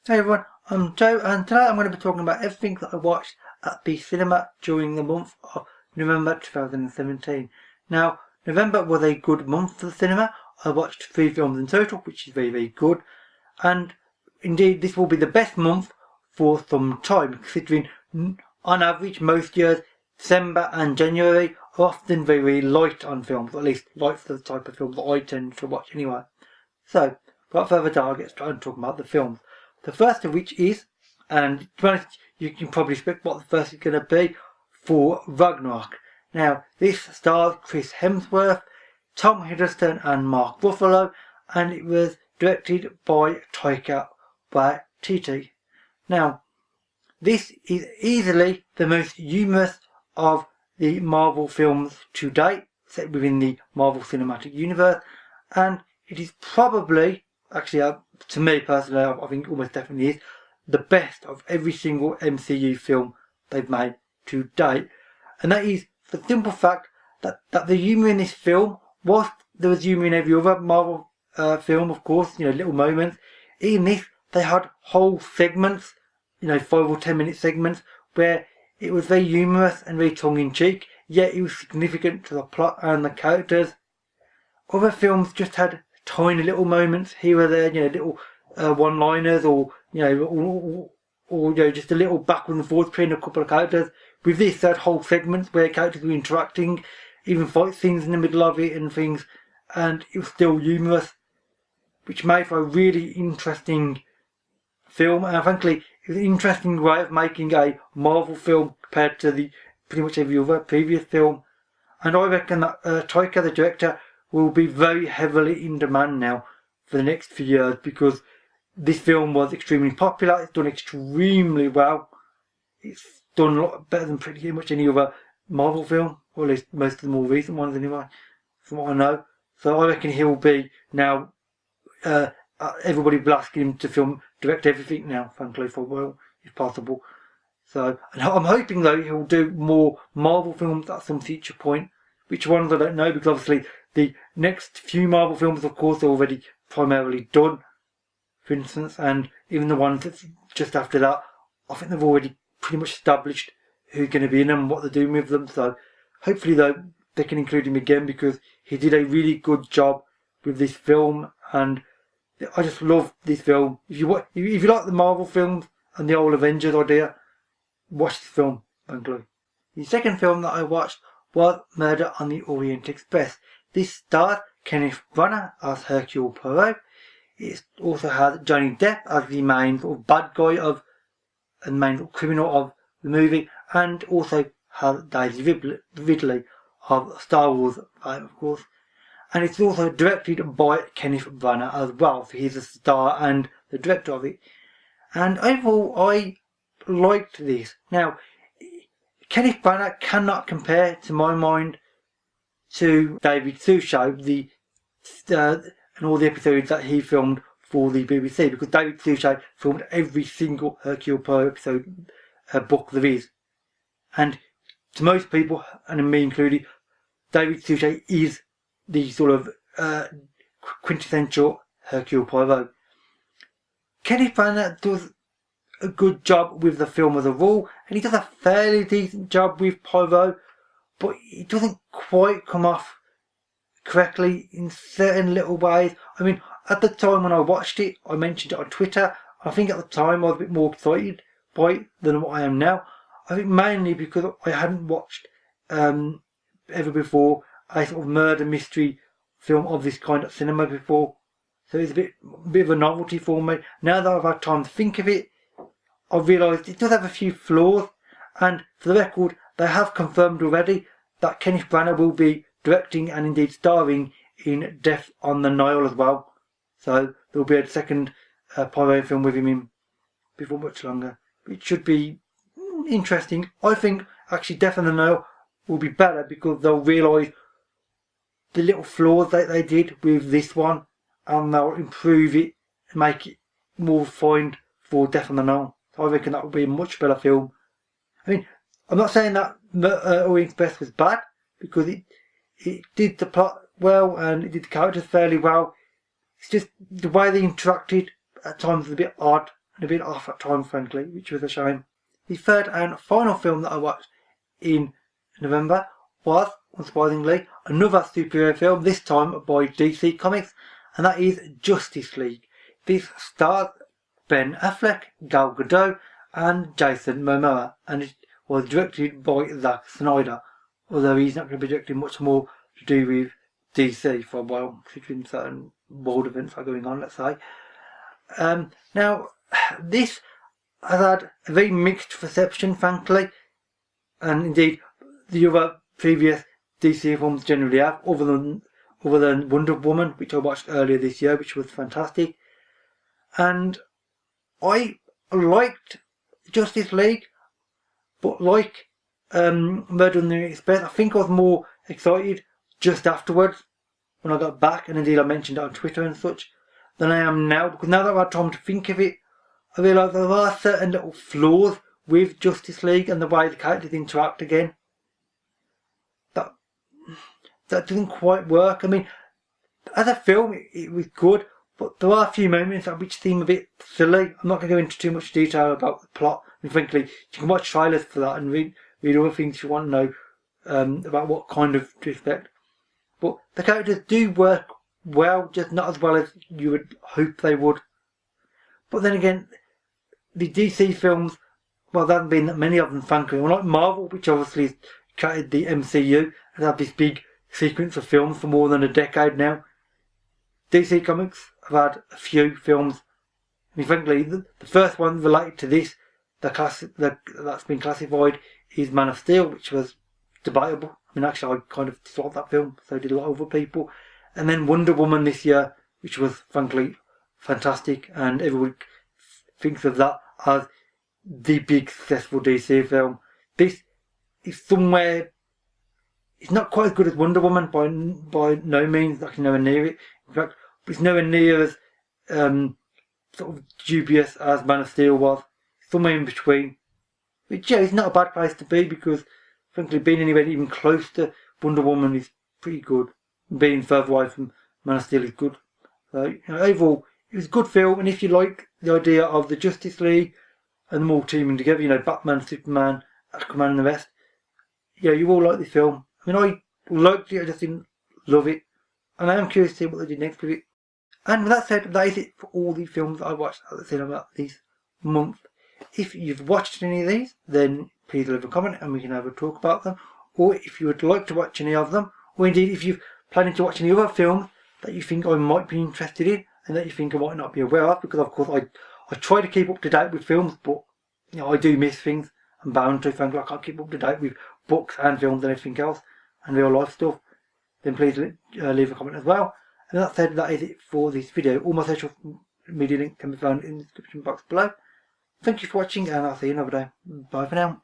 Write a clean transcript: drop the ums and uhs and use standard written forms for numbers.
Hey everyone, I'm Joe, and tonight I'm going to be talking about everything that I watched at the cinema during the month of November 2017. Now, November was a good month for the cinema. I watched 3 films in total, which is very, very good. And indeed, this will be the best month for some time, considering on average most years, December and January are often very, very light on films, or at least light for the type of films that I tend to watch anyway. So, without further ado, I'll get started talking about the films. The first of which is, and to be honest, you can probably expect what the first is going to be, Thor Ragnarok. Now, this stars Chris Hemsworth, Tom Hiddleston and Mark Ruffalo, and it was directed by Taika Waititi. Now, this is easily the most humorous of the Marvel films to date, set within the Marvel Cinematic Universe, and it is probably, actually, to me personally, I think almost definitely is the best of every single MCU film they've made to date. And that is for the simple fact that the humour in this film, whilst there was humour in every other Marvel film, of course, little moments, in this they had whole segments, 5 or 10 minute segments, where it was very humorous and very tongue-in-cheek, yet it was significant to the plot and the characters. Other films just had tiny little moments here or there, little one-liners, or just a little backwards and forwards between a couple of characters. With this, they had whole segments where characters were interacting, even fight scenes in the middle of it and things, and it was still humorous, which made for a really interesting film. And frankly, it was an interesting way of making a Marvel film compared to the pretty much every other previous film. And I reckon that Taika, the director, will be very heavily in demand now for the next few years, because this film was extremely popular. It's done extremely well. It's done a lot better than pretty much any other Marvel film, or at least most of the more recent ones anyway, from what I know. So I reckon he'll be now, everybody will be asking him to direct everything now, frankly, for a while, if possible. So, and I'm hoping though he'll do more Marvel films at some future point. Which ones I don't know, because obviously the next few Marvel films, of course, are already primarily done, for instance, and even the ones that's just after that, I think they've already pretty much established who's going to be in them and what they're doing with them. So hopefully though they can include him again, because he did a really good job with this film, and I just love this film. If you like the Marvel films and the old Avengers idea, watch this film, frankly. The second film that I watched was Murder on the Orient Express. This stars Kenneth Branagh as Hercule Poirot. It also has Johnny Depp as the main sort of bad guy and main sort of criminal of the movie, and also has Daisy Ridley of Star Wars fame, of course. And it's also directed by Kenneth Branagh as well, so he's the star and the director of it. And overall, I liked this. Now, Kenneth Branagh cannot compare, to my mind, to David Suchet, and all the episodes that he filmed for the BBC, because David Suchet filmed every single Hercule Poirot episode book there is. And to most people, and me included, David Suchet is the sort of quintessential Hercule Poirot. Kenneth Branagh does a good job with the film as a rule, and he does a fairly decent job with Poirot, but it doesn't quite come off correctly in certain little ways. I mean, at the time when I watched it, I mentioned it on Twitter. I think at the time I was a bit more excited by it than what I am now. I think mainly because I hadn't watched ever before a sort of murder mystery film of this kind at cinema before, so it's a bit of a novelty for me. Now that I've had time to think of it, I've realised it does have a few flaws, and for the record, they have confirmed already that Kenneth Branagh will be directing and indeed starring in Death on the Nile as well. So there will be a second Poirot film with him in before much longer. It should be interesting. I think actually Death on the Nile will be better, because they'll realise the little flaws that they did with this one, and they'll improve it and make it more refined for Death on the Nile. So I reckon that will be a much better film. I mean, I'm not saying that Orient Express was bad, because it did the plot well and it did the characters fairly well. It's just the way they interacted at times was a bit odd, and a bit off at times, frankly, which was a shame. The third and final film that I watched in November was, unsurprisingly, another superhero film, this time by DC Comics, and that is Justice League. This stars Ben Affleck, Gal Gadot, and Jason Momoa, and it was directed by Zack Snyder, although he's not going to be directing much more to do with DC for a while, considering certain world events are going on, let's say. Now, this has had a very mixed reception, frankly, and indeed the other previous DC films generally have, other than Wonder Woman, which I watched earlier this year, which was fantastic. And I liked Justice League, but like Murder on the Orient Express, I think I was more excited just afterwards, when I got back, and indeed I mentioned it on Twitter and such, than I am now, because now that I've had time to think of it, I realise there are certain little flaws with Justice League and the way the characters interact again. That didn't quite work. I mean, as a film, it was good, but there are a few moments which seem a bit silly. I'm not going to go into too much detail about the plot. And frankly, you can watch trailers for that and read other things you want to know about what kind of to expect. But the characters do work well, just not as well as you would hope they would. But then again, the DC films, well, there haven't been that many of them, frankly. Unlike Marvel, which obviously created the MCU and had this big sequence of films for more than a decade now, DC Comics have had a few films. I mean, frankly, the first one related to this, that's been classified, is Man of Steel, which was debatable. I mean, actually, I kind of disliked that film, so did a lot of other people. And then Wonder Woman this year, which was, frankly, fantastic, and everyone thinks of that as the big successful DC film. This is somewhere, it's not quite as good as Wonder Woman by no means, like nowhere near it. In fact, it's nowhere near as sort of dubious as Man of Steel was. Somewhere in between. Which, yeah, it's not a bad place to be, because frankly, being anywhere even close to Wonder Woman is pretty good. Being further away from Man of Steel is good. So, overall, it was a good film, and if you like the idea of the Justice League and them all teaming together, Batman, Superman, Aquaman and the rest, you all like this film. I mean, I liked it, I just didn't love it, and I am curious to see what they did next with it. And with that said, that is it for all the films that I watched at the cinema this month. If you've watched any of these, then please leave a comment and we can have a talk about them. Or if you would like to watch any of them, or indeed if you're planning to watch any other films that you think I might be interested in and that you think I might not be aware of, because of course I try to keep up to date with films, but I do miss things. I'm bound to, frankly. I can't keep up to date with books and films and everything else and real life stuff. Then please leave a comment as well. And that said, that is it for this video. All my social media links can be found in the description box below. Thank you for watching, and I'll see you another day. Bye for now.